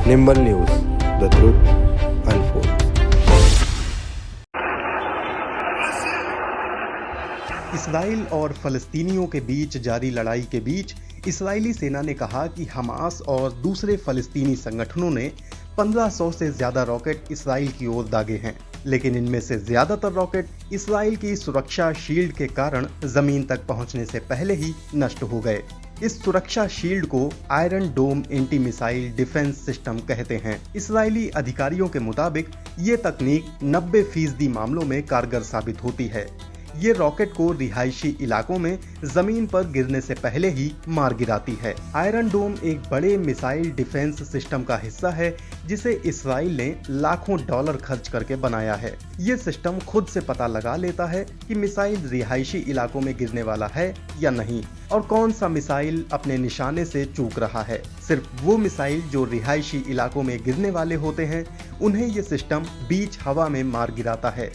Nimble news, the truth unfold. Israel और फ़लस्तीनियों के बीच जारी लड़ाई के बीच इस्राएली सेना ने कहा कि हमास और दूसरे फ़लस्तीनी संगठनों ने 1500 से ज़्यादा रॉकेट इसराइल की ओर दागे हैं, लेकिन इनमें से ज़्यादातर रॉकेट इसराइल की सुरक्षा शील्ड के कारण ज़मीन तक पहुंचने से पहले ही नष्ट हो गए। इस सुरक्षा शील्ड को आयरन डोम एंटी मिसाइल डिफेंस सिस्टम कहते हैं। इस्राएली अधिकारियों के मुताबिक ये तकनीक 90% मामलों में कारगर साबित होती है। ये रॉकेट को रिहायशी इलाकों में जमीन पर गिरने से पहले ही मार गिराती है। आयरन डोम एक बड़े मिसाइल डिफेंस सिस्टम का हिस्सा है जिसे इसराइल ने लाखों डॉलर खर्च करके बनाया है। ये सिस्टम खुद से पता लगा लेता है कि मिसाइल रिहायशी इलाकों में गिरने वाला है या नहीं और कौन सा मिसाइल अपने निशाने से चूक रहा है। सिर्फ वो मिसाइल जो रिहायशी इलाकों में गिरने वाले होते हैं उन्हें ये सिस्टम बीच हवा में मार गिराता है।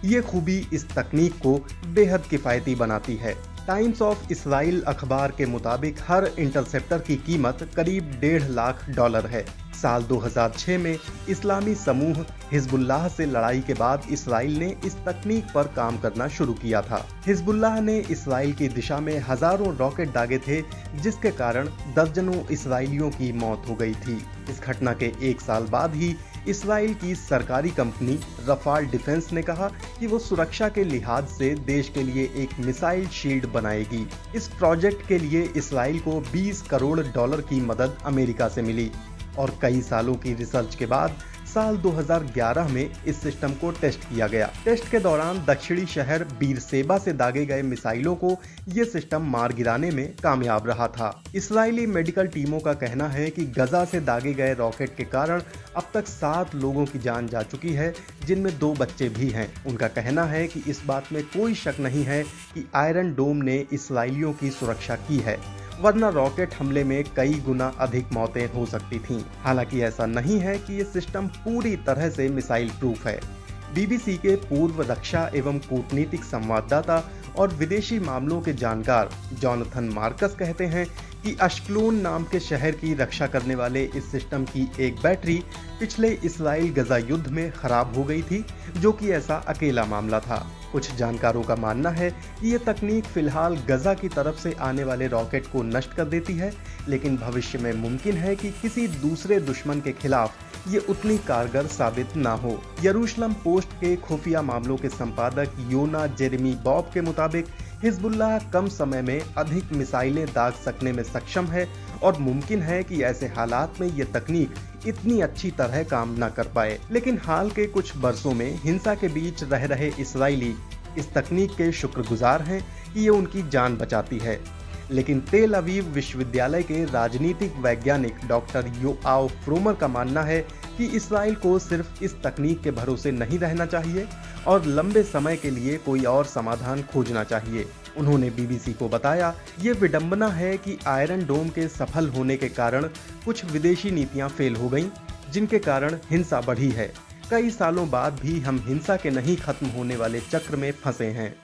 ये खूबी इस तकनीक को बेहद किफ़ायती बनाती है। टाइम्स ऑफ इसराइल अखबार के मुताबिक हर इंटरसेप्टर की कीमत करीब $1.5 लाख है। साल 2006 में इस्लामी समूह हिजबुल्लाह से लड़ाई के बाद इसराइल ने इस तकनीक पर काम करना शुरू किया था। हिजबुल्लाह ने इसराइल की दिशा में हजारों रॉकेट दागे थे, जिसके कारण दर्जनों इसराइलियों की मौत हो गई थी। इस घटना के 1 साल बाद ही इसराइल की सरकारी कंपनी रफाल डिफेंस ने कहा कि वो सुरक्षा के लिहाज से देश के लिए एक मिसाइल शील्ड बनाएगी। इस प्रोजेक्ट के लिए इसराइल को $20 करोड़ की मदद अमेरिका से मिली और कई सालों की रिसर्च के बाद साल 2011 में इस सिस्टम को टेस्ट किया गया। टेस्ट के दौरान दक्षिणी शहर बीरसेबा से दागे गए मिसाइलों को ये सिस्टम मार गिराने में कामयाब रहा था। इस्राएली मेडिकल टीमों का कहना है कि गजा से दागे गए रॉकेट के कारण अब तक 7 लोगों की जान जा चुकी है, जिनमें 2 बच्चे भी हैं। उनका कहना है कि इस बात में कोई शक नहीं है कि आयरन डोम ने इसराइलियों की सुरक्षा की है, वरना रॉकेट हमले में कई गुना अधिक मौतें हो सकती थीं। हालांकि ऐसा नहीं है कि ये सिस्टम पूरी तरह से मिसाइल प्रूफ है। बीबीसी के पूर्व रक्षा एवं कूटनीतिक संवाददाता और विदेशी मामलों के जानकार जॉनथन मार्कस कहते हैं कि अश्कलून नाम के शहर की रक्षा करने वाले इस सिस्टम की एक बैटरी पिछले इस्राइल गजा युद्ध में खराब हो गई थी, जो कि ऐसा अकेला मामला था। कुछ जानकारों का मानना है कि ये तकनीक फिलहाल गजा की तरफ से आने वाले रॉकेट को नष्ट कर देती है, लेकिन भविष्य में मुमकिन है कि किसी दूसरे दुश्मन के खिलाफ ये उतनी कारगर साबित ना हो। यरूशलम पोस्ट के खुफिया मामलों के संपादक योना जेरेमी बॉब के मुताबिक हिजबुल्लाह कम समय में अधिक मिसाइलें दाग सकने में सक्षम है और मुमकिन है कि ऐसे हालात में ये तकनीक इतनी अच्छी तरह काम न कर पाए। लेकिन हाल के कुछ बरसों में हिंसा के बीच रह रहे इसराइली इस तकनीक के शुक्रगुजार हैं कि ये उनकी जान बचाती है। लेकिन तेल अवीव विश्वविद्यालय के राजनीतिक वैज्ञानिक डॉक्टर योआव फ्रोमर का मानना है कि इसराइल को सिर्फ इस तकनीक के भरोसे नहीं रहना चाहिए और लंबे समय के लिए कोई और समाधान खोजना चाहिए। उन्होंने बीबीसी को बताया, ये विडंबना है कि आयरन डोम के सफल होने के कारण कुछ विदेशी नीतियां फेल हो गईं, जिनके कारण हिंसा बढ़ी है। कई सालों बाद भी हम हिंसा के नहीं खत्म होने वाले चक्र में फंसे हैं।